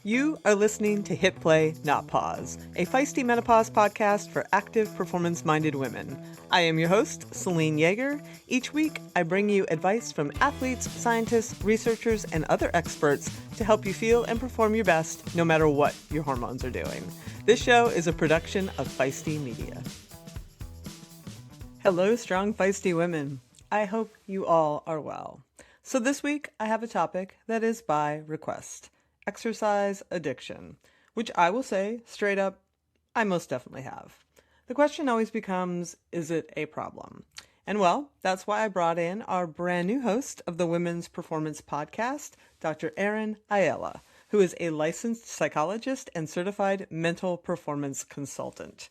You are listening to Hit Play, Not Pause, a Feisty menopause podcast for active, performance-minded women. I am your host, Celine Yeager. Each week, I bring you advice from athletes, scientists, researchers, and other experts to help you feel and perform your best no matter what your hormones are doing. This show is a production of Feisty Media. Hello, strong, feisty women. I hope you all are well. So this week, I have a topic that is by request. Exercise addiction, which I will say straight up, I most definitely have. The question always becomes, is it a problem? And well, that's why I brought in our brand new host of the Women's Performance Podcast, Dr. Erin Ayala, who is a licensed psychologist and certified mental performance consultant.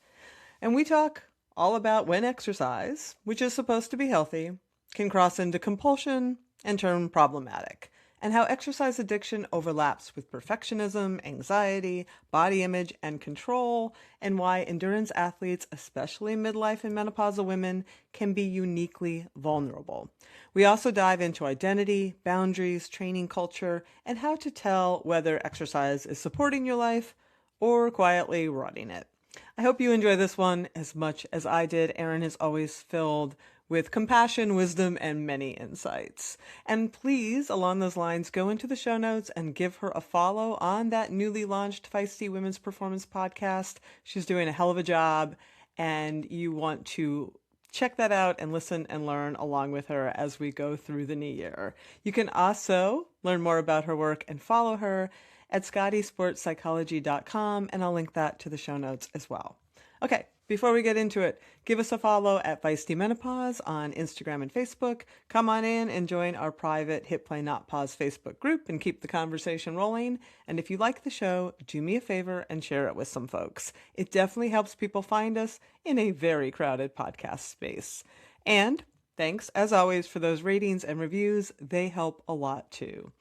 And we talk all about when exercise, which is supposed to be healthy, can cross into compulsion and turn problematic, and how exercise addiction overlaps with perfectionism, anxiety, body image, and control, and why endurance athletes, especially midlife and menopausal women, can be uniquely vulnerable. We also dive into identity, boundaries, training culture, and how to tell whether exercise is supporting your life or quietly running it. I hope you enjoy this one as much as I did. Erin is always filled with compassion, wisdom, and many insights. And please, along those lines, go into the show notes and give her a follow on that newly launched Feisty Women's Performance Podcast. She's doing a hell of a job, and you want to check that out and listen and learn along with her as we go through the new year. You can also learn more about her work and follow her at scottysportspsychology.com, and I'll link that to the show notes as well. Okay, before we get into it, give us a follow at Feisty Menopause on Instagram and Facebook. Come on in and join our private Hit Play Not Pause Facebook group and keep the conversation rolling. And if you like the show, do me a favor and share it with some folks. It definitely helps people find us in a very crowded podcast space. And thanks, as always, for those ratings and reviews. They help a lot too.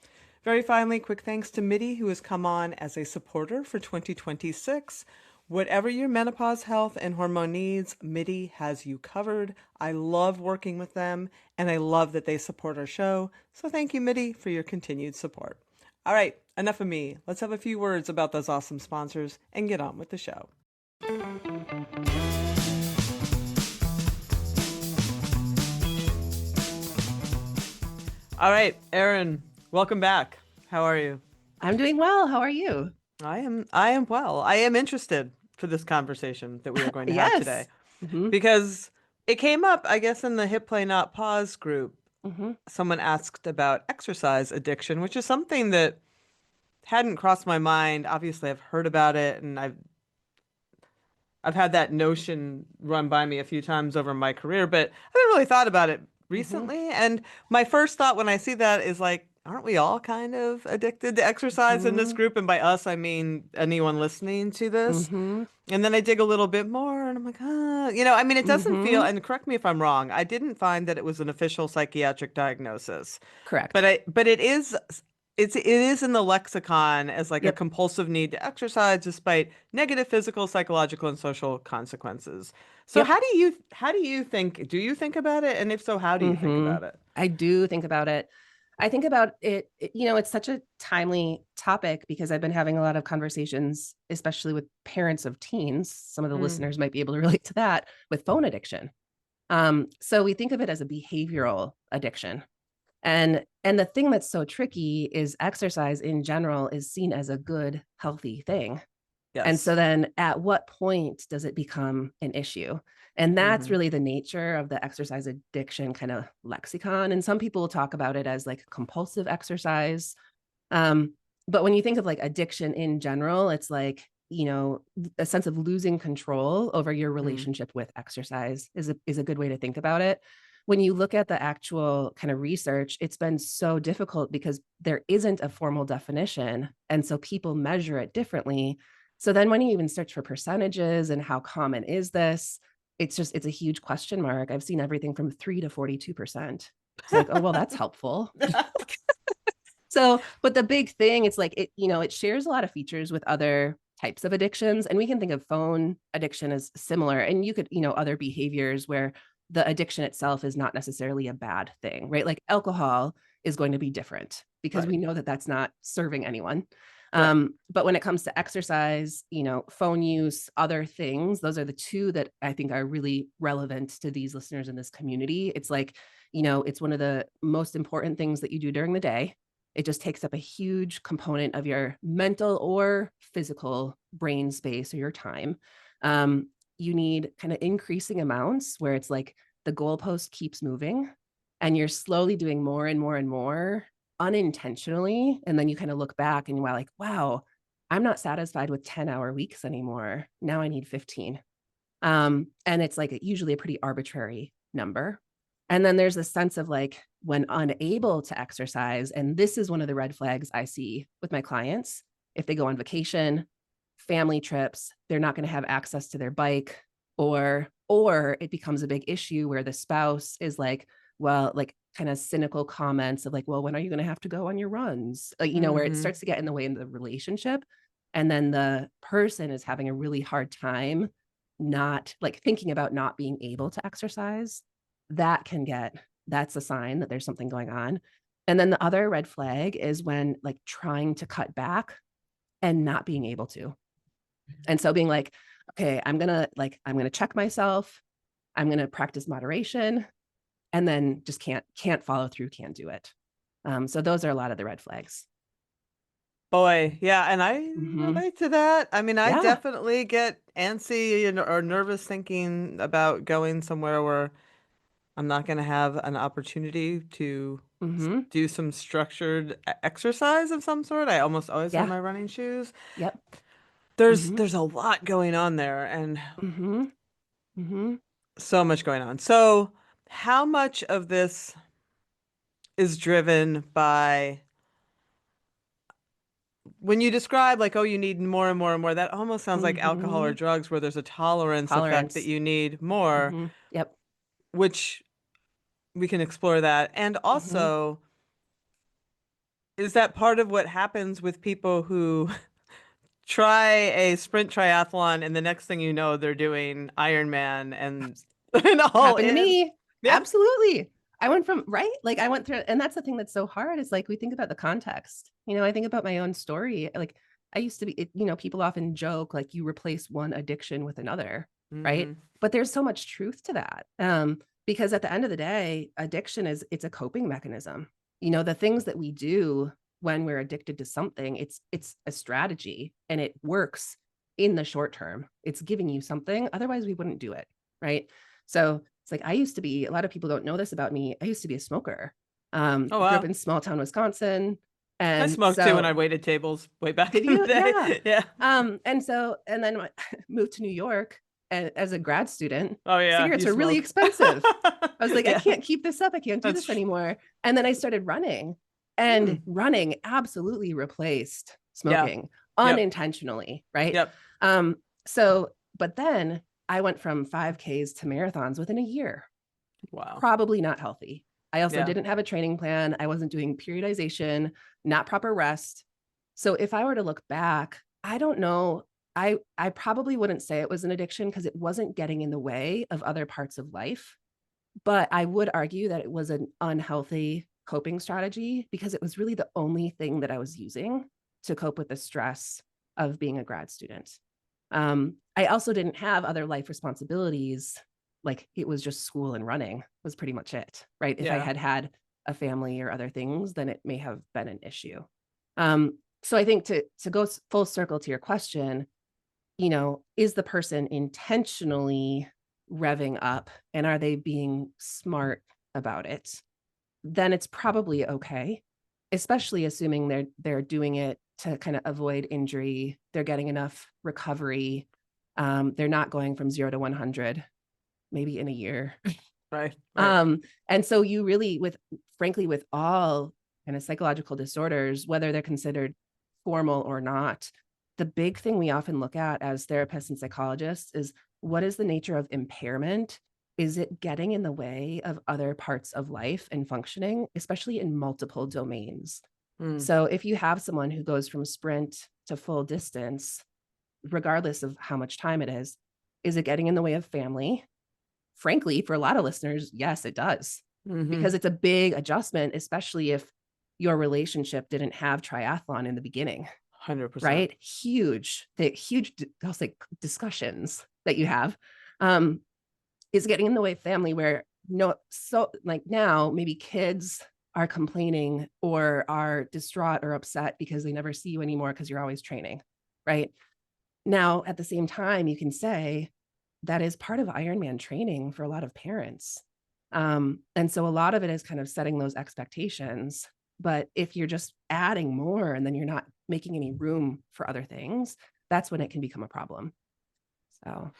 Very finally, quick thanks to Middy, who has come on as a supporter for 2026. Whatever your menopause health and hormone needs, Middy has you covered. I love working with them, and I love that they support our show. So thank you, Middy, for your continued support. All right, enough of me. Let's have a few words about those awesome sponsors and get on with the show. All right, Erin, welcome back. How are you? I'm doing well. How are you? I am well. I am interested for this conversation that we are going to have today. Mm-hmm. Because it came up, I guess, in the Hit Play Not Pause group. Mm-hmm. Someone asked about exercise addiction, which is something that hadn't crossed my mind. Obviously, I've heard about it, and I've had that notion run by me a few times over my career, but I haven't really thought about it recently. Mm-hmm. And my first thought when I see that is like, aren't we all kind of addicted to exercise in this group? And by us, I mean anyone listening to this. Mm-hmm. And then I dig a little bit more and I'm like, I mean, it doesn't feel, and correct me if I'm wrong, I didn't find that it was an official psychiatric diagnosis. Correct. But it is in the lexicon as like a compulsive need to exercise despite negative physical, psychological, and social consequences. So how do you think, do you think about it? And if so, how do you think about it? I do think about it. I think about it, it's such a timely topic because I've been having a lot of conversations, especially with parents of teens. Some of the listeners might be able to relate to that with phone addiction. So we think of it as a behavioral addiction. And the thing that's so tricky is exercise in general is seen as a good, healthy thing. Yes. And so then at what point does it become an issue? And that's really the nature of the exercise addiction kind of lexicon. And some people talk about it as like compulsive exercise. But when you think of like addiction in general, it's like, a sense of losing control over your relationship with exercise is a good way to think about it. When you look at the actual kind of research, it's been so difficult because there isn't a formal definition. And so people measure it differently. So then when you even search for percentages and how common is this, it's a huge question mark. I've seen everything from 3 to 42%. It's like, oh, well, that's helpful. So, but the big thing, it's like, it shares a lot of features with other types of addictions. And we can think of phone addiction as similar. And you could, other behaviors where the addiction itself is not necessarily a bad thing, right? Like alcohol is going to be different because we know that that's not serving anyone. Right. But when it comes to exercise, phone use, other things, those are the two that I think are really relevant to these listeners in this community. It's like, it's one of the most important things that you do during the day. It just takes up a huge component of your mental or physical brain space or your time. You need kind of increasing amounts where it's like the goalpost keeps moving and you're slowly doing more and more and more unintentionally. And then you kind of look back and you're like, wow, I'm not satisfied with 10-hour weeks anymore. Now I need 15. And it's like usually a pretty arbitrary number. And then there's a sense of like when unable to exercise, and this is one of the red flags I see with my clients. If they go on vacation, family trips, they're not going to have access to their bike, or it becomes a big issue where the spouse is like, well, like kind of cynical comments of like, well, when are you going to have to go on your runs? Where it starts to get in the way in the relationship. And then the person is having a really hard time not like thinking about not being able to exercise. That's a sign that there's something going on. And then the other red flag is when like trying to cut back and not being able to. And so being like, okay, I'm going to check myself. I'm going to practice moderation, and then just can't follow through, can't do it. So those are a lot of the red flags. Boy, yeah, and I relate to that. I mean, I Yeah. definitely get antsy or nervous thinking about going somewhere where I'm not going to have an opportunity to Mm-hmm. do some structured exercise of some sort. I almost always wear Yeah. my running shoes. Yep. There's Mm-hmm. there's a lot going on there and Mm-hmm. Mm-hmm. so much going on. So, how much of this is driven by when you describe like, oh, you need more and more and more, that almost sounds like alcohol or Mm-hmm. drugs where there's a tolerance effect that Tolerance. you need more, Mm-hmm. Yep. which we can explore that. And Mm-hmm. also, is that part of what happens with people who try a sprint triathlon and the next thing you know, they're doing Ironman and all Happened to in? me. Yeah. Absolutely. I went from, right? Like I went through, and that's the thing that's so hard is like we think about the context. I think about my own story. Like I used to be, people often joke like you replace one addiction with another, right? Mm-hmm. But there's so much truth to that. Because at the end of the day, addiction it's a coping mechanism. The things that we do when we're addicted to something, it's a strategy and it works in the short term. It's giving you something. Otherwise, we wouldn't do it, right? So it's like a lot of people don't know this about me. I used to be a smoker. Oh, Grew up wow. in small town Wisconsin. I And smoked too when I so waited tables way back did in the you? Yeah. day. Yeah. And then I moved to New York as a grad student. Oh, yeah. Cigarettes You are really smoke. expensive. I was like, I Yeah. can't keep this up. I can't do this That's, anymore. And then I started running, and hmm. running absolutely replaced Yeah. smoking Yep. unintentionally. Right. Yep. Um, but then I went from 5Ks to marathons within a year. Wow. Probably not healthy. I also Yeah. didn't have a training plan. I wasn't doing periodization, not proper rest. So if I were to look back, I don't know. I probably wouldn't say it was an addiction because it wasn't getting in the way of other parts of life. But I would argue that it was an unhealthy coping strategy because it was really the only thing that I was using to cope with the stress of being a grad student. I also didn't have other life responsibilities. Like it was just school and running was pretty much it, right? If I Yeah. had a family or other things, then it may have been an issue. So I think to go full circle to your question, is the person intentionally revving up and are they being smart about it? Then it's probably okay, especially assuming they're doing it to kind of avoid injury, they're getting enough recovery, they're not going from 0 to 100 maybe in a year. Right. Right. And so you really frankly with all kind of psychological disorders, whether they're considered formal or not, the big thing we often look at as therapists and psychologists is what is the nature of impairment? Is it getting in the way of other parts of life and functioning, especially in multiple domains? Mm. So if you have someone who goes from sprint to full distance, regardless of how much time it is it getting in the way of family? Frankly, for a lot of listeners, yes, it does, Mm-hmm. because it's a big adjustment, especially if your relationship didn't have triathlon in the beginning. 100%. right? Huge, I'll say discussions that you have um, is getting in the way of family where no, so like now maybe kids are complaining or are distraught or upset because they never see you anymore because you're always training, right? Now, at the same time, you can say that is part of Ironman training for a lot of parents. And so a lot of it is kind of setting those expectations. But if you're just adding more and then you're not making any room for other things, that's when it can become a problem. So,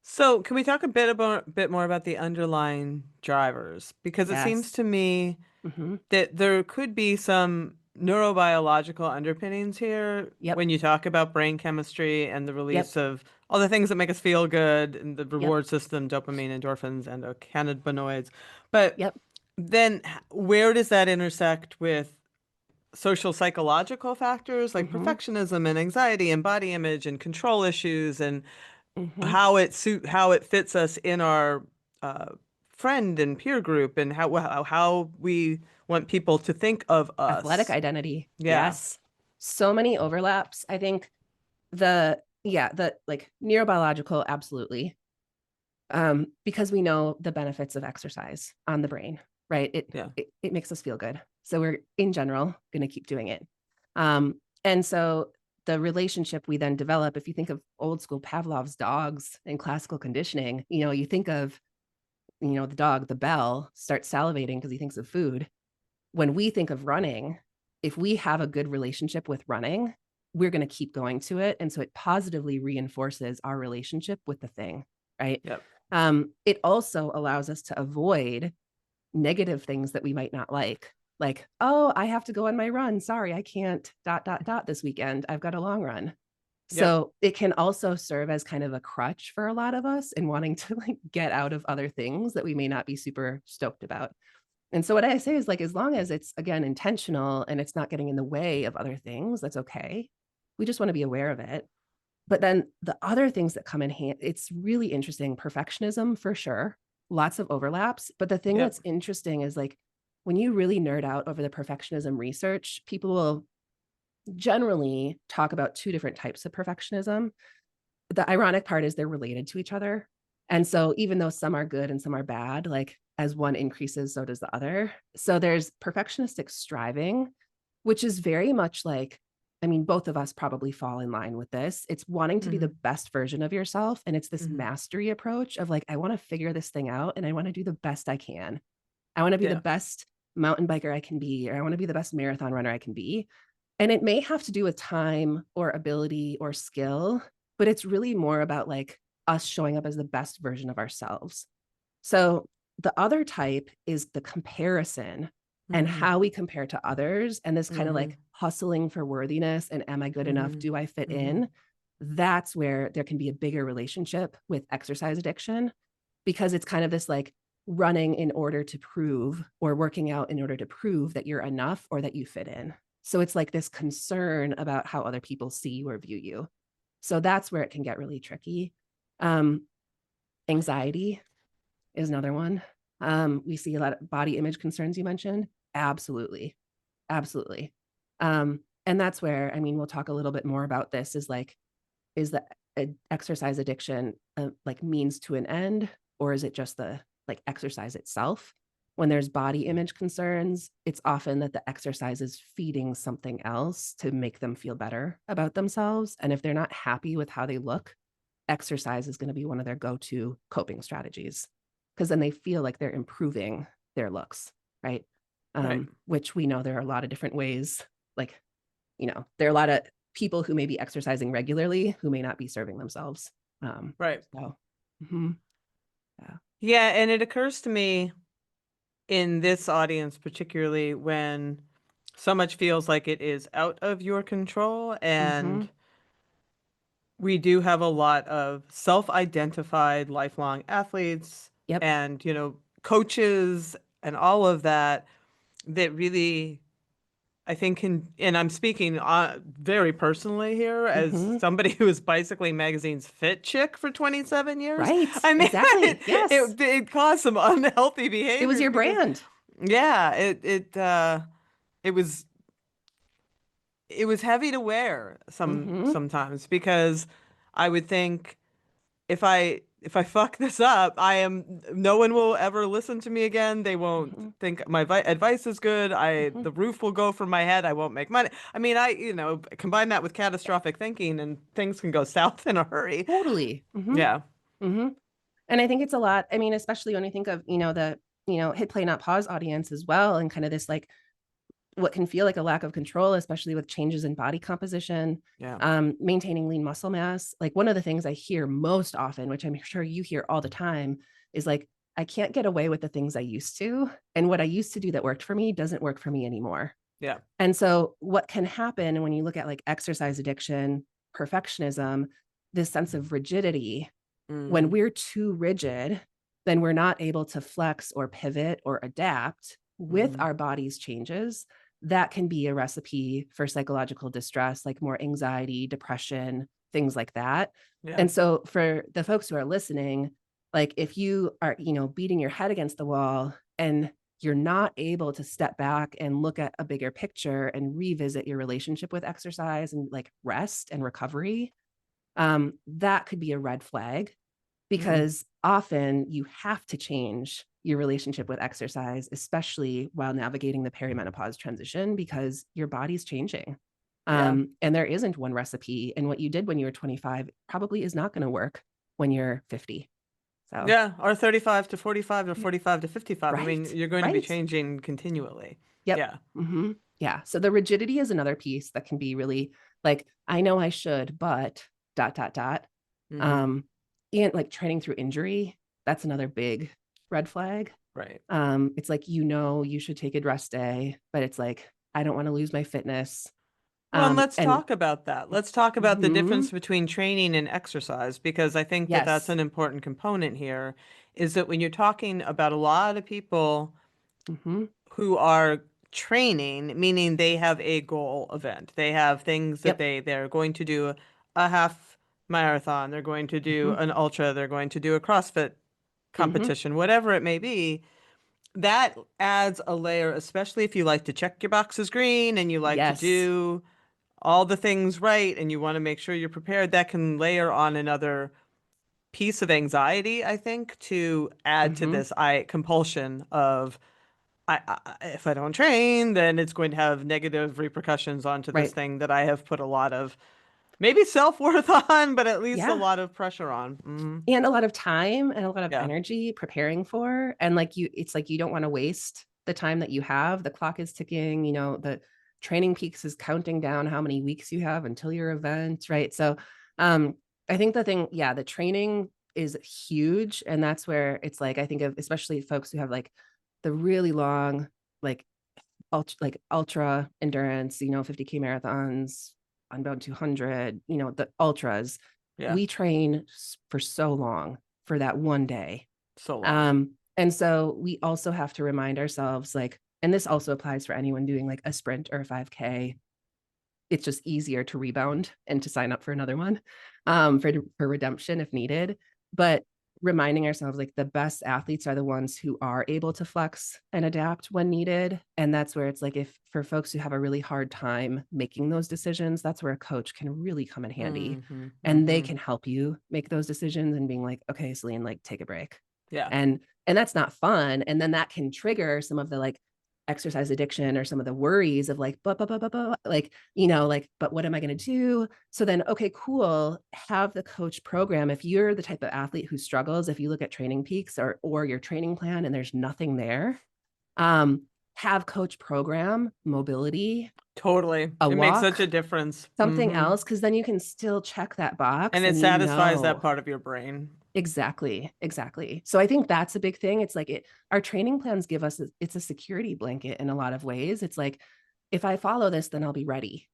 So, can we talk bit more about the underlying drivers? Because it seems yes. to me Mm-hmm. that there could be some neurobiological underpinnings here Yep. when you talk about brain chemistry and the Yep. release of all the things that make us feel good and the Yep. reward system, dopamine, endorphins, and cannabinoids. But Yep. then where does that intersect with social psychological factors like Mm-hmm. perfectionism and anxiety and body image and control issues and Mm-hmm. how it fits us in our uh, friend and peer group and how we want people to think of Athletic us. identity. Yeah. Yes. So many overlaps. I think the like neurobiological, absolutely. Because we know the benefits of exercise on the brain, right? Yeah. It makes us feel good. So we're in general going to keep doing it. And so the relationship we then develop, if you think of old school Pavlov's dogs in classical conditioning, you think of, the dog, the bell, starts salivating because he thinks of food. When we think of running, if we have a good relationship with running, we're going to keep going to it. And so it positively reinforces our relationship with the thing, right? Yep. It also allows us to avoid negative things that we might not like, oh, I have to go on my run. Sorry, I can't this weekend. I've got a long run. Yep. So it can also serve as kind of a crutch for a lot of us in wanting to like get out of other things that we may not be super stoked about. And so what I say is like, as long as it's again intentional and it's not getting in the way of other things, that's okay. We just want to be aware of it. But then the other things that come in hand, it's really interesting. Perfectionism for sure, lots of overlaps. But the thing Yep. that's interesting is like when you really nerd out over the perfectionism research, people will generally talk about two different types of perfectionism. The ironic part is they're related to each other. And so even though some are good and some are bad, like as one increases, so does the other. So there's perfectionistic striving, which is very much like, I mean, both of us probably fall in line with this. It's wanting to be the Hmm. best version of yourself. And it's this Hmm. mastery approach of like, I want to figure this thing out and I want to do the best I can. I want to be the Yeah. best mountain biker I can be, or I want to be the best marathon runner I can be. And it may have to do with time or ability or skill, but it's really more about like us showing up as the best version of ourselves. So the other type is the comparison and Hmm. how we compare to others and this kind of Hmm. like hustling for worthiness and am I good enough? Hmm. Do I fit Hmm. in? That's where there can be a bigger relationship with exercise addiction because it's kind of this like running in order to prove or working out in order to prove that you're enough or that you fit in. So it's like this concern about how other people see you or view you. So that's where it can get really tricky. Um, Anxiety is another one. We see a lot of body image concerns you mentioned. Absolutely. Absolutely. And that's where, I mean, we'll talk a little bit more about this is the exercise addiction like means to an end, or is it just the like exercise itself? When there's body image concerns, it's often that the exercise is feeding something else to make them feel better about themselves. And if they're not happy with how they look, exercise is going to be one of their go-to coping strategies because then they feel like they're improving their looks, right? Right. Which we know there are a lot of different ways. Like, there are a lot of people who may be exercising regularly who may not be serving themselves. Right. So, mhm, yeah. Yeah, and it occurs to me in this audience, particularly when so much feels like it is out of your control, Mm-hmm. and we do have a lot of self-identified lifelong athletes Yep. and, coaches and all of that that really, I think can, and I'm speaking very personally here as Mm-hmm. somebody who was Bicycling Magazine's fit chick for 27 years. Right. I mean, Exactly. it, Yes. it caused some unhealthy It was behaviors your because, brand. yeah, it was it was heavy to wear Mm-hmm. sometimes because I would think if I fuck this up, no one will ever listen to me again. They won't Mm-hmm. think my advice is good. Mm-hmm. The roof will go from my head. I won't make money. I mean, combine that with catastrophic thinking and things can go south in a hurry. Totally. Mm-hmm. Yeah. Mm-hmm. And I think it's a lot. I mean, especially when you think of, the, hit play not pause audience as well, and kind of this like what can feel like a lack of control, especially with changes in body composition, Yeah. maintaining lean muscle mass. Like one of the things I hear most often, which I'm sure you hear all the time, is like, I can't get away with the things I used to. And what I used to do that worked for me doesn't work for me anymore. Yeah. And so, what can happen when you look at like exercise addiction, perfectionism, this sense of rigidity, when Mm, we're too rigid, then we're not able to flex or pivot or adapt with mm, our body's changes. That can be a recipe for psychological distress, like more anxiety, depression, things like that. yeah. And so, for the folks who are listening, like if you are, beating your head against the wall and you're not able to step back and look at a bigger picture and revisit your relationship with exercise and like rest and recovery, that could be a red flag, Mm, because often you have to change your relationship with exercise, especially while navigating the perimenopause transition, because your body's changing. yeah. And there isn't one recipe. And what you did when you were 25 probably is not going to work when you're 50. So, Yeah. Or 35 to 45 or 45 to 55. I mean, right, you're going to be right. changing continually. Yep. Yeah. Mm-hmm. Yeah. So the rigidity is another piece that can be really like, I know I should, but dot, dot, dot. Hmm. Um, and like training through injury, that's another big red flag. Right. It's like, you should take a rest day, but it's like, I don't want to lose my fitness. Well, and let's And talk about that. Let's talk about the mhm, difference between training and exercise because I think that that's yes. an important component here. Is that when you're talking about a lot of people Hmm. who are training, meaning they have a goal event, they have things that Yep. they're going to do a half marathon, they're going to do Hmm. an ultra, they're going to do a CrossFit Hmm. competition, whatever it may be. That adds a layer, especially if you like to check your boxes green and you like to Yes. do all the things right and you want to make sure you're prepared, that can layer on another piece of anxiety, I think, to add to Hmm. this compulsion of if I don't train, then it's going to have negative repercussions onto this Right. thing that I have put a lot of maybe self-worth on, but at least a Yeah. lot of pressure on. Mm, And a lot of time and a lot of yeah, energy preparing for. And like it's like you don't want to waste the time that you have. The clock is ticking, the training peaks is counting down how many weeks you have until your event, right? So um I think the training is huge. And that's where it's like, I think of especially folks who have like the really long, like ultra endurance, 50K marathons, Unbound 200, the ultras. yeah, We train for so long for that one day. so long. And so we also have to remind ourselves, like, and this also applies for anyone doing like a sprint or a 5K. It's just easier to rebound and to sign up for another one, for redemption if needed. But reminding ourselves, like, the best athletes are the ones who are able to flex and adapt when needed. And that's where it's like, if for folks who have a really hard time making those decisions, that's where a coach can really come in handy, Hmm. and they Hmm. can help you make those decisions and being like, okay, Celine, like, take a break. Yeah, And that's not fun. And then that can trigger some of the like exercise addiction or some of the worries of like, like, like, but what am I going to do? So then, okay, cool. Have the coach program. If you're the type of athlete who struggles, if you look at Training Peaks or your training plan and there's nothing there, um, have coach program mobility, totally. a It makes such walk, a difference. something Hmm. else, because then you can still check that And box it and satisfies that part of your brain. exactly, exactly. So I think that's a big thing. It's like our training plans give us, it's a security blanket in a lot of ways. It's like, if I follow this, then I'll be ready.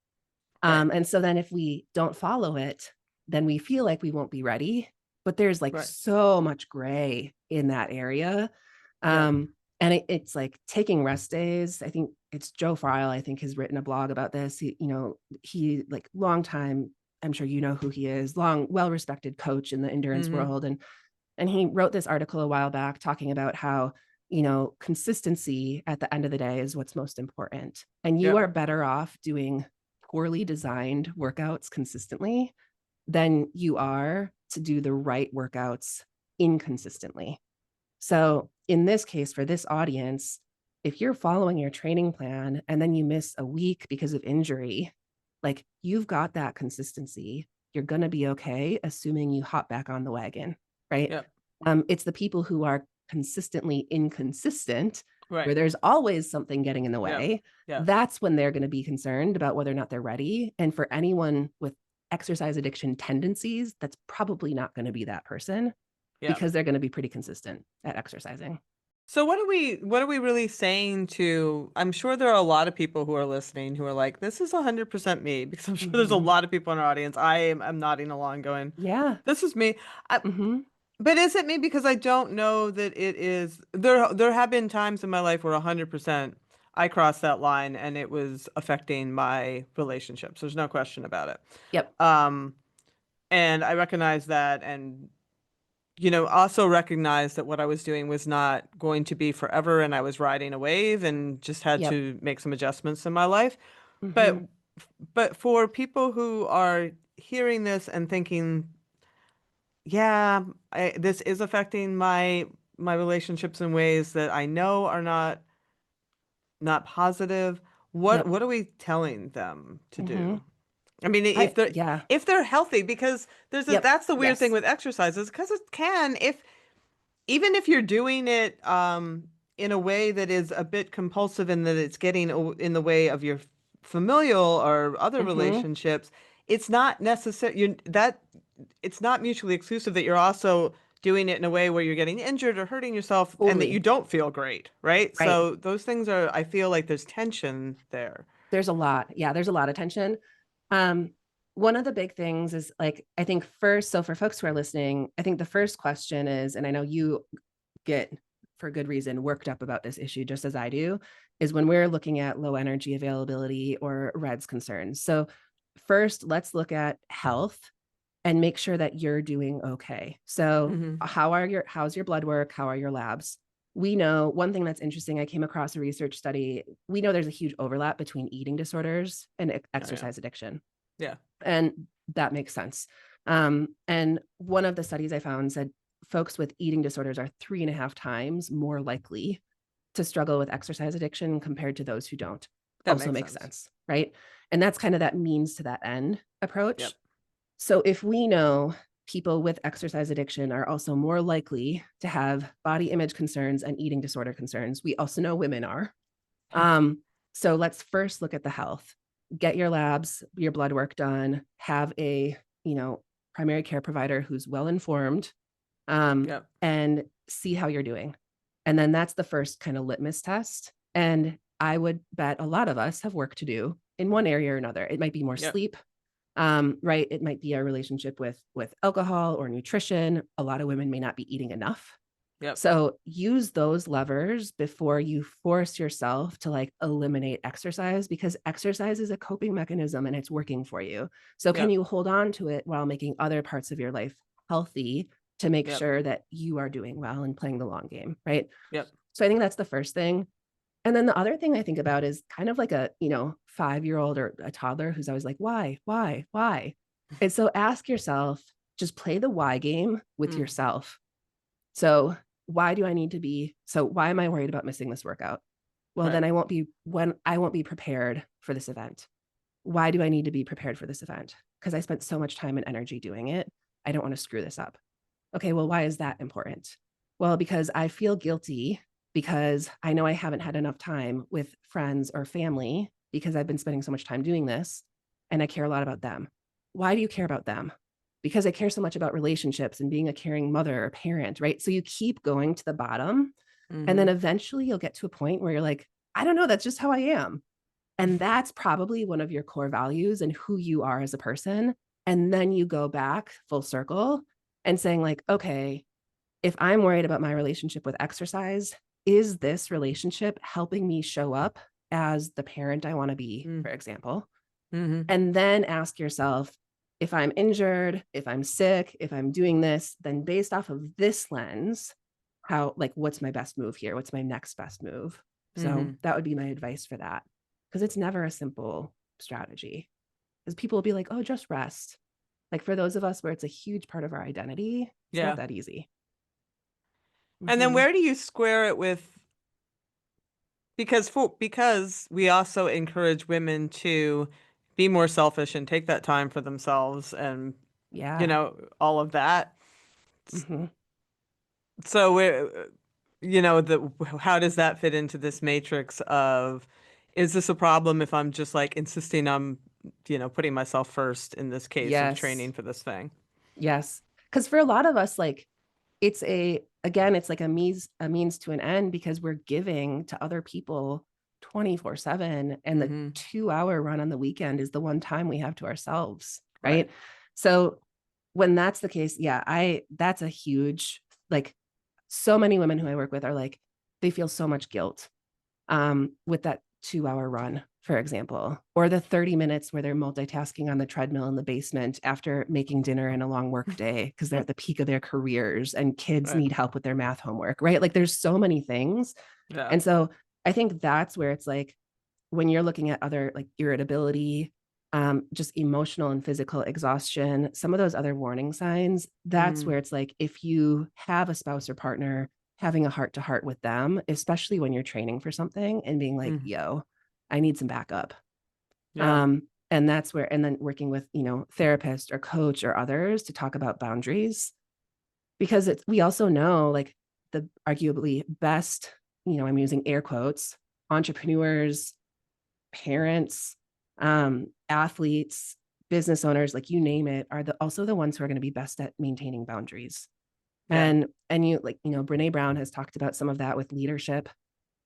Right, And so then if we don't follow it, then we feel like we won't be ready. But there's like right. so much gray in that area. Yeah, And it's like taking rest days. I think it's Joe Frile, I think, has written a blog about this. He like long time, I'm sure you know who he is, long, well-respected coach in the endurance hmm, world. And he wrote this article a while back talking about how, consistency at the end of the day is what's most important. And you yep, are better off doing poorly designed workouts consistently than you are to do the right workouts inconsistently. So in this case, for this audience, if you're following your training plan and then you miss a week because of injury, like you've got that consistency, you're going to be okay, assuming you hop back on the wagon, right? Yep. It's the people who are consistently inconsistent, where Right. there's always something getting in the Yep. way. Yep. That's when they're going to be concerned about whether or not they're ready. And for anyone with exercise addiction tendencies, that's probably not going to be that person Yep. because they're going to be pretty consistent at exercising. So what are we really saying to, I'm sure there are a lot of people who are listening who are like, this is 100% me, because I'm sure there's a lot of people in our audience. I'm nodding along going, Yeah. this is me. Mm-hmm. But is it me because I don't know that it is, there have been times in my life where 100% I crossed that line and it was affecting my relationships. There's no question about it. Yep. And I recognize that, and also recognize that what I was doing was not going to be forever and I was riding a wave and just had Yep. to make some adjustments in my life. But Mm-hmm. but for people who are hearing this and thinking, yeah, this is affecting my relationships in ways that I know are not positive, what Yep. what are we telling them to Mm-hmm. do? I mean, if they're Yeah. if they're healthy, because Yep. that's the weird thing Yes. with exercises, because it can, if even if you're doing it in a way that is a bit compulsive and that it's getting in the way of your familial or other Mm-hmm. relationships, it's not necessary that it's not mutually exclusive that you're also doing it in a way where you're getting injured or hurting yourself and that you Totally. don't feel great, right? Right. So those things are, I feel like there's tension there. There's a lot. Yeah, there's a lot of tension. Um, one of the big things is like, I think first, so for folks who are listening, I think the first question is, and I know you get, for good reason, worked up about this issue just as I do, is when we're looking at low energy availability or REDS concerns. So first, let's look at health and make sure that you're doing okay. So Mm-hmm. how's your blood work? How are your labs? We know one thing that's interesting. I came across a research study. We know there's a huge overlap between eating disorders and Oh, yeah. exercise addiction. Yeah. And that makes sense. And one of the studies I found said folks with eating disorders are 3.5 times more likely to struggle with exercise addiction compared to those who don't. That Also makes makes sense. sense, right? And that's kind of that means to that end Yep. approach. So if we know people with exercise addiction are also more likely to have body image concerns and eating disorder concerns, we also know women are. So let's first look at the health. Get your labs, your blood work done, have a, primary care provider who's well informed, Yep. and see how you're doing. And then that's the first kind of litmus test. And I would bet a lot of us have work to do in one area or another. It might be more Yep. sleep, right? It might be our relationship with alcohol or nutrition. A lot of women may not be eating enough. Yep. So use those levers before you force yourself to like eliminate exercise, because exercise is a coping mechanism and it's working for you. So can Yep. you hold on to it while making other parts of your life healthy to make Yep. sure that you are doing well and playing the long game, right? Yep. So I think that's the first thing. And then the other thing I think about is kind of like a, 5-year-old or a toddler who's always like, why? And so ask yourself, just play the why game with Mm. yourself. So why am I worried about missing this workout? Well, Right. then I won't be prepared for this event. Why do I need to be prepared for this event? Because I spent so much time and energy doing it. I don't want to screw this up. Okay, well, why is that important? Well, because I feel guilty because I know I haven't had enough time with friends or family because I've been spending so much time doing this and I care a lot about them. Why do you care about them? Because I care so much about relationships and being a caring mother or parent, right? So you keep going to the bottom and then Mm-hmm. eventually you'll get to a point where you're like, I don't know, that's just how I am. And that's probably one of your core values and who you are as a person. And then you go back full circle and saying, like, okay, if I'm worried about my relationship with exercise, is this relationship helping me show up as the parent I want to be, Mm. for example? Mm-hmm. And then ask yourself, if I'm injured, if I'm sick, if I'm doing this, then based off of this lens, what's my best move here? What's my next best move? So Mm-hmm. that would be my advice for that, because it's never a simple strategy. because people will be like, oh, just rest. Like for those of us where it's a huge part of our identity, it's not Yeah. that easy. And then Mm-hmm. where do you square it with, because we also encourage women to be more selfish and take that time for themselves and Yeah. all of that. Mm-hmm. So the how does that fit into this matrix of, is this a problem if I'm just like insisting on, putting myself first in this case of Yes. training for this thing? Yes. Because for a lot of us, like it's again, it's like a means to an end because we're giving to other people 24/7. And the Mm-hmm. 2-hour run on the weekend is the one time we have to ourselves. Right. Right. So when that's the case, yeah, that's a huge, like, so many women who I work with are like, they feel so much guilt with that 2-hour run, for example, or the 30 minutes where they're multitasking on the treadmill in the basement after making dinner and a long work day because they're at the peak of their careers and kids Right. need help with their math homework, right? Like there's so many things. Yeah. And so I think that's where it's like when you're looking at other like irritability, just emotional and physical exhaustion, some of those other warning signs, that's Mm. where it's like if you have a spouse or partner, having a heart to heart with them, especially when you're training for something and being like, Mm. yo, I need some backup. Yeah. And that's where, and then working with, therapist or coach or others to talk about boundaries, because we also know like the arguably best, I'm using air quotes, entrepreneurs, parents, athletes, business owners, like you name it, are also the ones who are going to be best at maintaining boundaries. Yeah. And you like, Brene Brown has talked about some of that with leadership,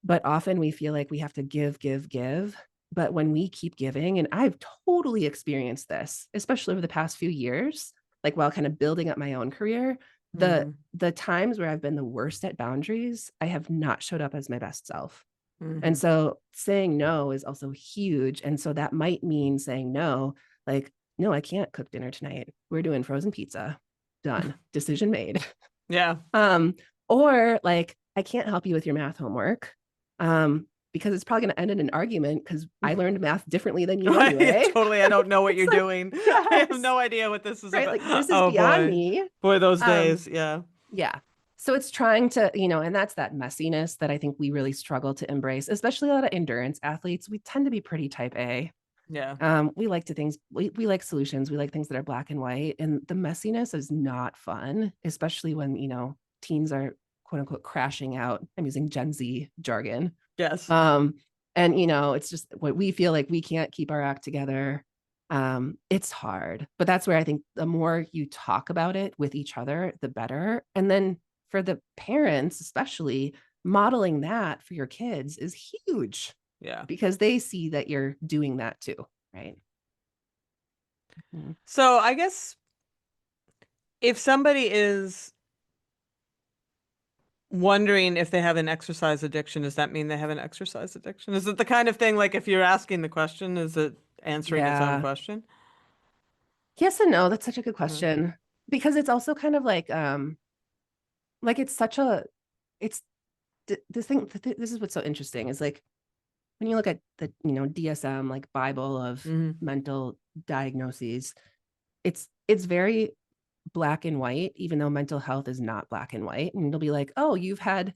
but often we feel like we have to give, give, give. But when we keep giving, and I've totally experienced this, especially over the past few years, like while kind of building up my own career, the Mm-hmm. the times where I've been the worst at boundaries, I have not showed up as my best self. Mm-hmm. And so saying no is also huge. And so that might mean saying no, like, no, I can't cook dinner tonight. We're doing frozen pizza. Done. Decision made. Yeah. Um, or like, I can't help you with your math homework. Because it's probably going to end in an argument because I learned math differently than you Yeah, anyway. totally. I don't know what It's you're like, doing. I have yes, no idea what this is right. about. Like this is Oh beyond boy. me. Boy, those Um, days. Yeah. yeah. So it's trying to, and that's that messiness that I think we really struggle to embrace, especially a lot of endurance athletes. We tend to be pretty type A. Yeah. We like we like solutions. We like things that are black and white. And the messiness is not fun, especially when, teens are quote unquote crashing out. I'm using Gen Z jargon. Yes. Um, and it's just what we feel like we can't keep our act together. It's hard, but that's where I think the more you talk about it with each other, the better. And then for the parents, especially modeling that for your kids is huge Yeah. because they see that you're doing that too, right? Mhm. So I guess if somebody is wondering if they have an exercise addiction, does that mean they have an exercise addiction? Is it the kind of thing like if you're asking the question, is it answering its own Yeah. question? Yes and no. That's such a good Uh, question because it's also kind of like it's such a, it's the thing. This is what's so interesting is like when you look at the DSM, like Bible of mm-hmm. mental diagnoses, it's very black and white, even though mental health is not black and white. And it'll be like, oh, you've had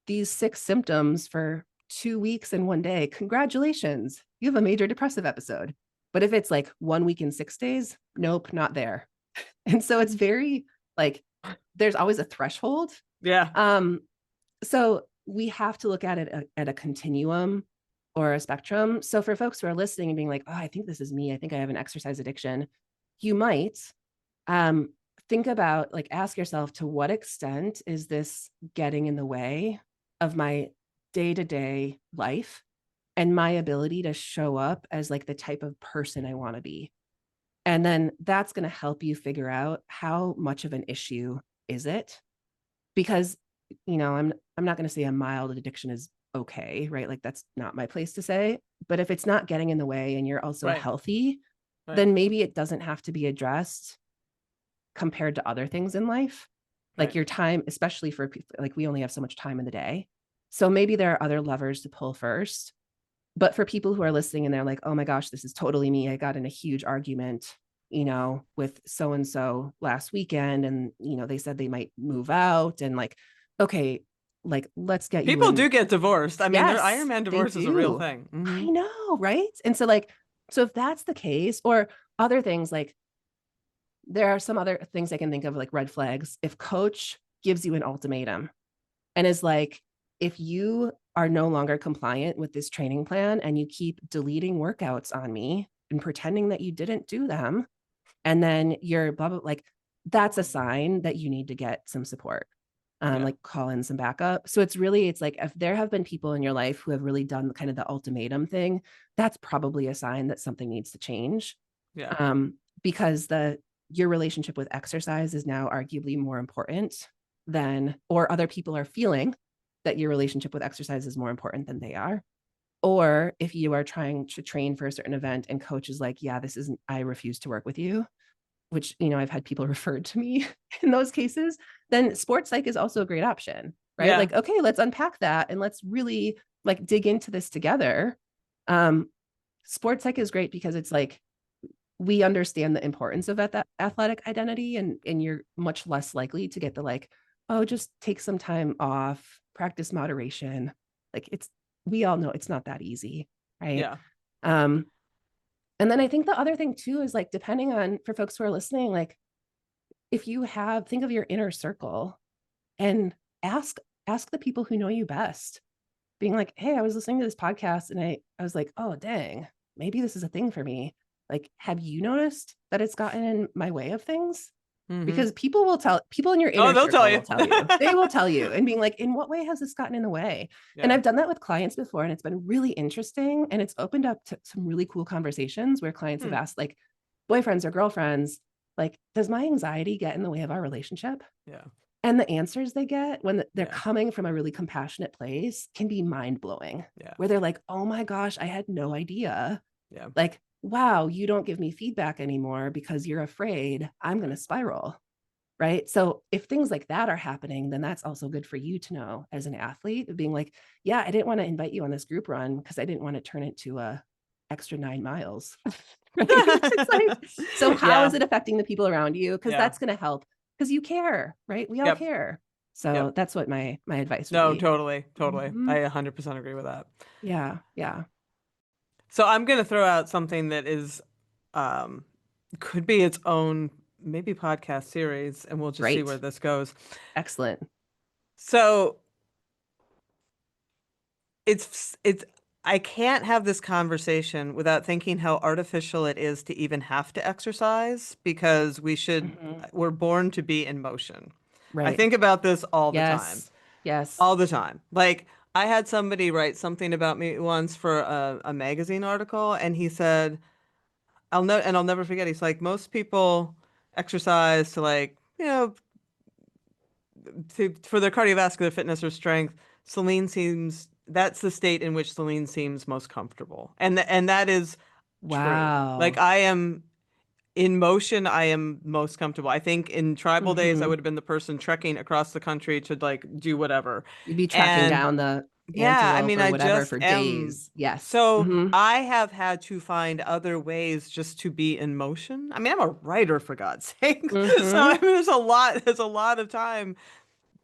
these 6 symptoms for 2 weeks and one day. Congratulations, you have a major depressive episode. But if it's like 1 week and 6 days, nope, not there. And so it's very like there's always a threshold. Yeah. Um, so we have to look at it at a continuum or a spectrum. So for folks who are listening and being like, oh, I think this is me, I think I have an exercise addiction, you might um, think about, like, ask yourself, to what extent is this getting in the way of my day-to-day life and my ability to show up as like the type of person I want to be? And then that's going to help you figure out how much of an issue is it, because I'm not going to say a mild addiction is okay, right? Like that's not my place to say. But if it's not getting in the way and you're also Right. healthy, Right. then maybe it doesn't have to be addressed compared to other things in life. Like Right. your time, especially for people, like we only have so much time in the day. So maybe there are other levers to pull first. But for people who are listening and they're like, oh my gosh, this is totally me. I got in a huge argument, with so-and-so last weekend. And, they said they might move out and like, okay, like, let's get you People in. do get divorced. I mean, their Iron Yes, Man they divorce is a real do. thing. I know, right? And so like, so if that's the case, or other things, like there are some other things I can think of, like red flags. If coach gives you an ultimatum and is like, if you are no longer compliant with this training plan and you keep deleting workouts on me and pretending that you didn't do them, and then you're blah, blah, like that's a sign that you need to get some support. Like call in some backup. So it's like, if there have been people in your life who have really done kind of the ultimatum thing, that's probably a sign that something needs to change. Yeah. Because your relationship with exercise is now arguably more important than, or other people are feeling that your relationship with exercise is more important than they are. Or if you are trying to train for a certain event and coach is like, yeah, this isn't, I refuse to work with you, which, I've had people referred to me in those cases, then sports psych is also a great option, right? Yeah. Like, okay, let's unpack that and let's really like dig into this together. Sports psych is great because it's like, we understand the importance of that athletic identity, and you're much less likely to get the like, oh, just take some time off, practice moderation. Like we all know it's not that easy, right? Yeah. And then I think the other thing too is like, depending on, for folks who are listening, like if you think of your inner circle and ask the people who know you best, being like, hey, I was listening to this podcast and I was like, oh, dang, maybe this is a thing for me. Like, have you noticed that it's gotten in my way of things? Because people in your inner they'll circle tell you. will tell you. They will tell you and being like, in what way has this gotten in the way? Yeah. And I've done that with clients before, and it's been really interesting. And it's opened up to some really cool conversations where clients have asked, like, boyfriends or girlfriends, like, does my anxiety get in the way of our relationship? Yeah. And the answers they get when they're coming from a really compassionate place can be mind-blowing. Yeah. Where they're like, oh my gosh, I had no idea. Yeah. Like, wow, you don't give me feedback anymore because you're afraid I'm going to spiral. Right. So if things like that are happening, then that's also good for you to know as an athlete, being like, yeah, I didn't want to invite you on this group run because I didn't want to turn it to a extra 9 miles. Right? It's like, so how is it affecting the people around you? Because that's going to help, because you care, right? We all care. So that's what my advice would be. No, totally. I 100% agree with that. Yeah. So I'm going to throw out something that is, could be its own maybe podcast series, and we'll just see where this goes. Excellent. So I can't have this conversation without thinking how artificial it is to even have to exercise, because we're born to be in motion. Right. I think about this all the time. Yes. All the time. Like, I had somebody write something about me once for a magazine article, and he said, I'll never forget. He's like, most people exercise to, like, for their cardiovascular fitness or strength. That's the state in which Celine seems most comfortable. And that is true. Like, I am in motion, I am most comfortable. I think in tribal days, I would have been the person trekking across the country to, like, do whatever. You'd be tracking down the antelope or whatever for days. Yes. So I have had to find other ways just to be in motion. I mean, I'm a writer, for God's sake. So I mean, there's a lot of time,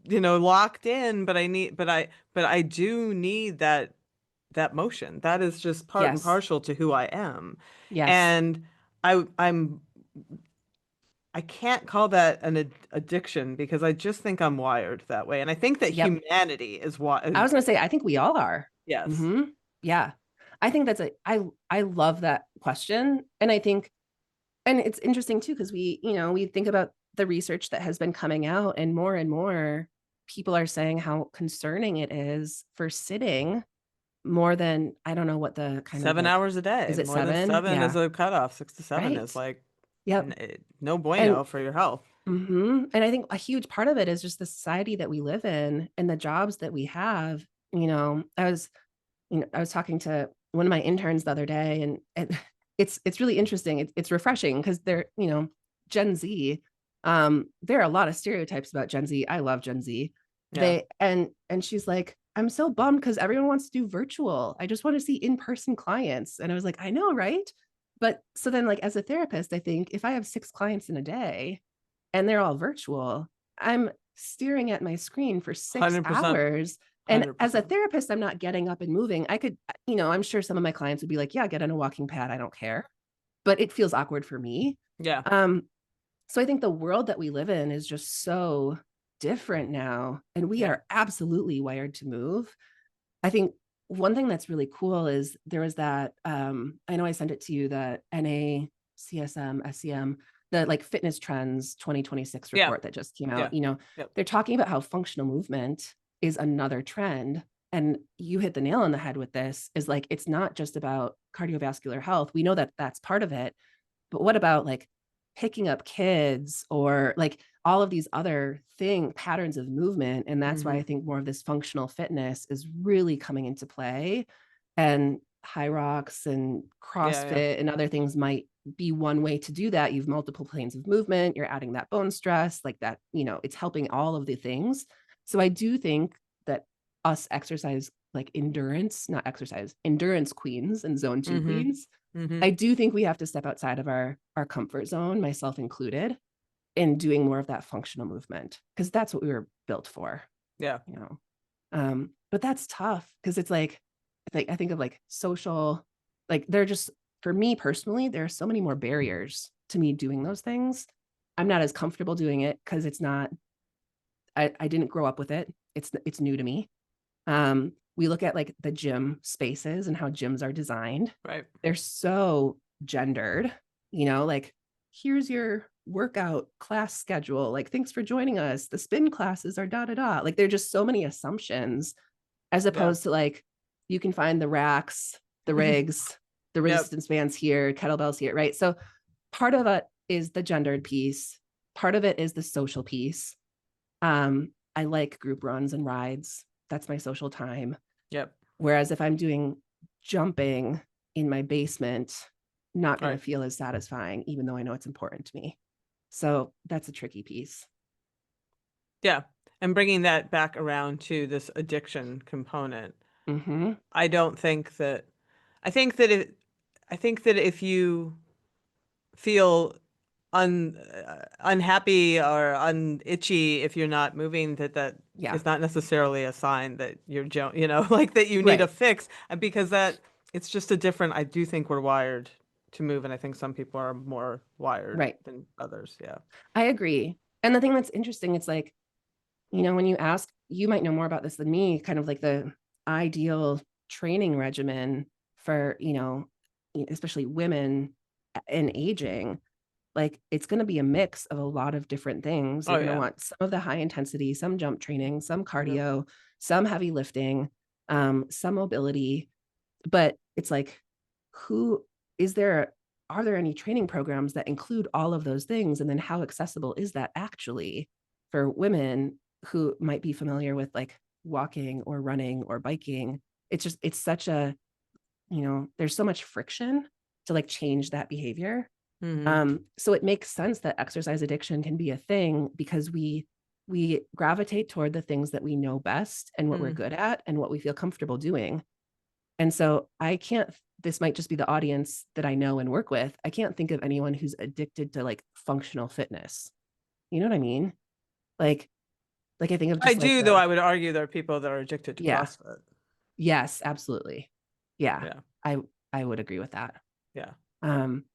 locked in, but I do need that motion. That is just part and parcel to who I am. Yes. And I can't call that an addiction, because I just think I'm wired that way. And I think that humanity is what I was going to say. I think we all are. Yes. Yeah. I think I love that question. And I think, and it's interesting too, because we think about the research that has been coming out, and more people are saying how concerning it is for sitting more than, I don't know what the kind 7 hours a day. Is it more 7? Than 7 is a cutoff. 6 to 7 is like, no bueno for your health. And I think a huge part of it is just the society that we live in and the jobs that we have. I was talking to one of my interns the other day, and it's really interesting. It's refreshing because they're, Gen Z. There are a lot of stereotypes about Gen Z. I love Gen Z. Yeah. And she's like, I'm so bummed because everyone wants to do virtual. I just want to see in-person clients. And I was like, I know, right? But so then, like, as a therapist, I think if I have 6 clients in a day and they're all virtual, I'm staring at my screen for 6 100%. hours. And as a 100%. therapist, I'm not getting up and moving. I could, I'm sure some of my clients would be like, yeah, get on a walking pad. I don't care. But it feels awkward for me. Yeah. Um, so I think the world that we live in is just so different now. And we Yeah. are absolutely wired to move. I think one thing that's really cool is there was that, I know I sent it to you, the NACSM, SCM, the like fitness trends 2026 Yeah. report that just came Yeah. out. Yep. They're talking about how functional movement is another trend. And you hit the nail on the head with this, is like, it's not just about cardiovascular health. We know that that's part of it, but what about like picking up kids or like all of these other patterns of movement? And that's why I think more of this functional fitness is really coming into play. And high rocks and Yeah. CrossFit and other things might be one way to do that. You've multiple planes of movement, you're adding that bone stress, like that, it's helping all of the things. So I do think that us exercise, like endurance queens and zone 2 Mm-hmm. queens, Mm-hmm. I do think we have to step outside of our comfort zone, myself included, in doing more of that functional movement, because that's what we were built for. Yeah. But that's tough because it's like I think of like social, like they're just, for me personally, there are so many more barriers to me doing those things. I'm not as comfortable doing it because it's not, I didn't grow up with it. It's new to me. We look at like the gym spaces and how gyms are designed. Right. They're so gendered, like, here's your workout class schedule. Like, thanks for joining us. The spin classes are da da da. Like, there are just so many assumptions, as Yeah. opposed to like, you can find the racks, the rigs, the Yep. resistance bands here, kettlebells here, right? So part of it is the gendered piece. Part of it is the social piece. I like group runs and rides. That's my social time. Yep. Whereas if I'm doing jumping in my basement, not going to Right. feel as satisfying, even though I know it's important to me. So that's a tricky piece. Yeah. And bringing that back around to this addiction component, Mm-hmm. I don't think that, I think that it, I think that if you feel unhappy or unitchy if you're not moving, that Yeah. is not necessarily a sign that like that you need a Right. fix, and because that it's just a different, I do think we're wired to move, and I think some people are more wired Right. than others. Yeah. I agree. And the thing that's interesting, it's like, when you ask, you might know more about this than me, kind of like the ideal training regimen for, especially women in aging. Like, it's going to be a mix of a lot of different things. Oh You're going to yeah. want some of the high intensity, some jump training, some Yep. cardio, some heavy lifting, some mobility. But it's like, who is there? Are there any training programs that include all of those things? And then how accessible is that actually for women who might be familiar with like walking or running or biking? It's such a, there's so much friction to like change that behavior. Hmm. So it makes sense that exercise addiction can be a thing because we gravitate toward the things that we know best and what we're Hmm. good at and what we feel comfortable doing. And so I can't, this might just be the audience that I know and work with. I can't think of anyone who's addicted to like functional fitness. You know what I mean? Like, I think of I just like do, though. I would argue there are people that are addicted to yeah, CrossFit. yes, absolutely. Yeah, Yeah. I, I would agree with that. Yeah. Um,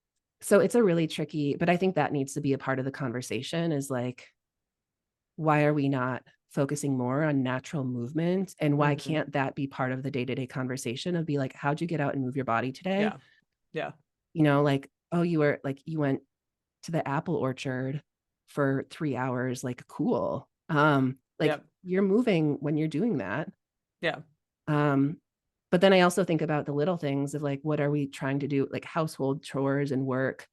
so it's a really tricky, but I think that needs to be a part of the conversation, is like, why are we not focusing more on natural movement? And why Hmm. can't that be part of the day-to-day conversation of be like, how'd you get out and move your body today? Yeah. Yeah. Like, oh, you went to the apple orchard for 3 hours, like cool. Like Yep. you're moving when you're doing that. Yeah. Um, but then I also think about the little things of like, what are we trying to do? Like household chores and work,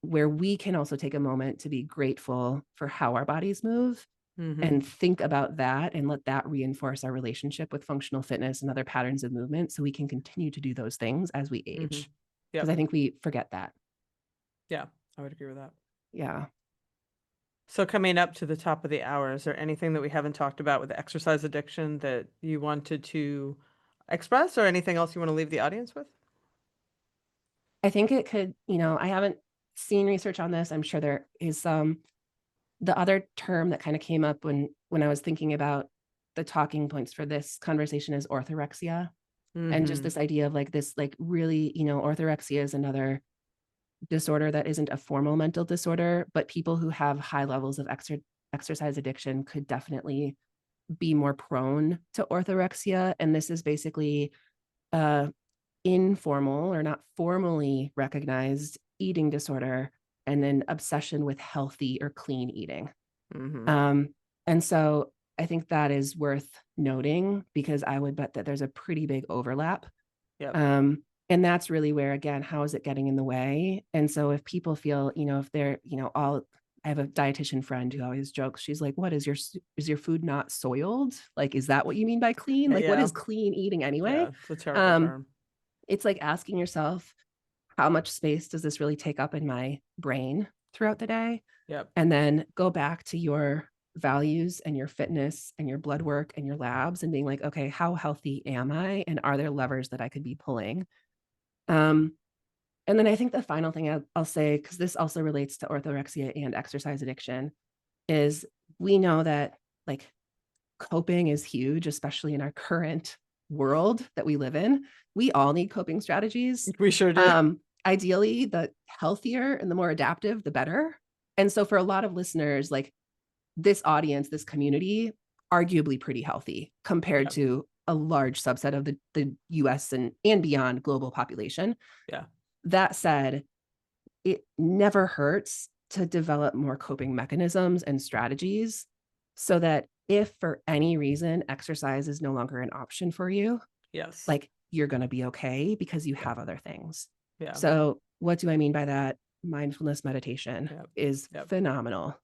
where we can also take a moment to be grateful for how our bodies move Hmm. and think about that and let that reinforce our relationship with functional fitness and other patterns of movement so we can continue to do those things as we Hmm. age. Because Yep. I think we forget that. Yeah. I would agree with that. Yeah. So coming up to the top of the hour, is there anything that we haven't talked about with exercise addiction that you wanted to express, or anything else you want to leave the audience with? I think it could, I haven't seen research on this. I'm sure there is some. The other term that kind of came up when I was thinking about the talking points for this conversation is orthorexia. And just this idea of like this, like really, orthorexia is another disorder that isn't a formal mental disorder, but people who have high levels of exercise addiction could definitely be more prone to orthorexia. And this is basically informal or not formally recognized eating disorder and an obsession with healthy or clean eating. And so I think that is worth noting, because I would bet that there's a pretty big overlap. Yep. And that's really where, again, how is it getting in the way? And so if people feel, if they're, I have a dietitian friend who always jokes, she's like, what is your food not soiled? Like, is that what you mean by clean? Like, what is clean eating anyway? Yeah, it's a terrible term. It's like asking yourself, how much space does this really take up in my brain throughout the day? Yep. And then go back to your values and your fitness and your blood work and your labs and being like, okay, how healthy am I? And are there levers that I could be pulling? And then I think the final thing I'll say, because this also relates to orthorexia and exercise addiction, is we know that like coping is huge, especially in our current world that we live in. We all need coping strategies. We sure do. Ideally, the healthier and the more adaptive, the better. And so for a lot of listeners, like this audience, this community, arguably pretty healthy compared to a large subset of the US and beyond global population. Yeah. That said, it never hurts to develop more coping mechanisms and strategies so that if for any reason exercise is no longer an option for you, yes, like you're going to be okay because you have other things. Yeah. So what do I mean by that? Mindfulness meditation is phenomenal.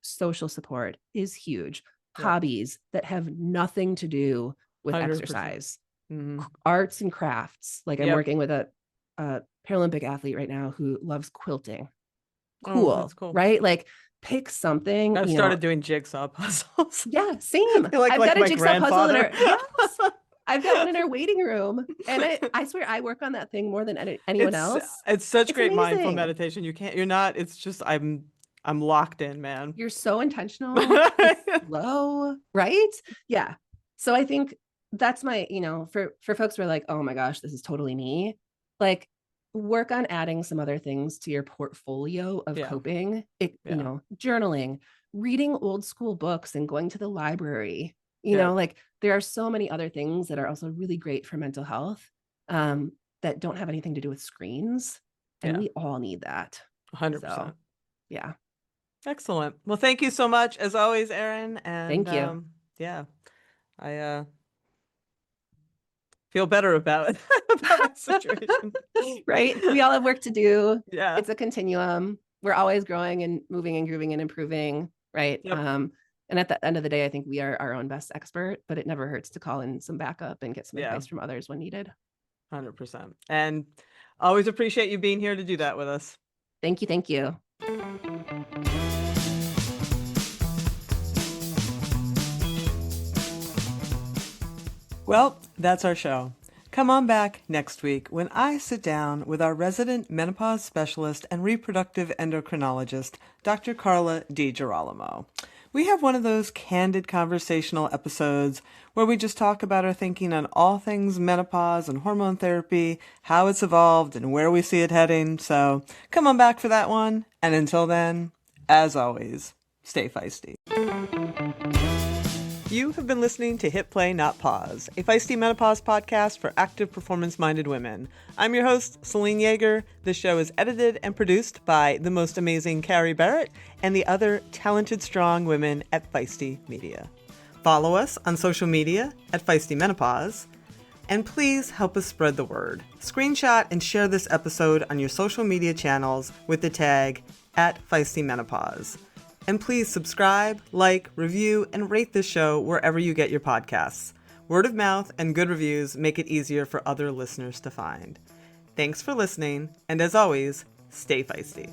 Social support is huge. Hobbies that have nothing to do with 100%. Exercise, arts and crafts. Like I'm working with a Paralympic athlete right now who loves quilting. Cool. That's cool. Right? Like pick something. I've started doing jigsaw puzzles. Yeah, same. I've got a jigsaw puzzle in her. Yes. I've got one in our waiting room, and I swear I work on that thing more than anyone else. It's such great amazing. Mindful meditation. You're not, it's just, I'm locked in, man. You're so intentional, slow, right? Yeah. So I think that's my, for folks who are like, oh my gosh, this is totally me. Like work on adding some other things to your portfolio of coping, journaling, reading old school books and going to the library. Like there are so many other things that are also really great for mental health that don't have anything to do with screens. And we all need that. 100%. So, yeah. Excellent. Well, thank you so much as always, Erin. And thank you. I feel better about my situation. Right. We all have work to do. Yeah. It's a continuum. We're always growing and moving and grooving and improving. Right. Yep. And at the end of the day, I think we are our own best expert, but it never hurts to call in some backup and get some advice from others when needed. 100%. And always appreciate you being here to do that with us. Thank you. Thank you. Well, that's our show. Come on back next week when I sit down with our resident menopause specialist and reproductive endocrinologist, Dr. Carla DiGirolamo. We have one of those candid conversational episodes where we just talk about our thinking on all things menopause and hormone therapy, how it's evolved, and where we see it heading. So come on back for that one. And until then, as always, stay feisty. You have been listening to Hit Play Not Pause, a feisty menopause podcast for active performance-minded women. I'm your host, Celine Yeager. This show is edited and produced by the most amazing Carrie Barrett and the other talented, strong women at Feisty Media. Follow us on social media at Feisty Menopause, and please help us spread the word. Screenshot and share this episode on your social media channels with the tag @FeistyMenopause. And please subscribe, like, review, and rate this show wherever you get your podcasts. Word of mouth and good reviews make it easier for other listeners to find. Thanks for listening, and as always, stay feisty.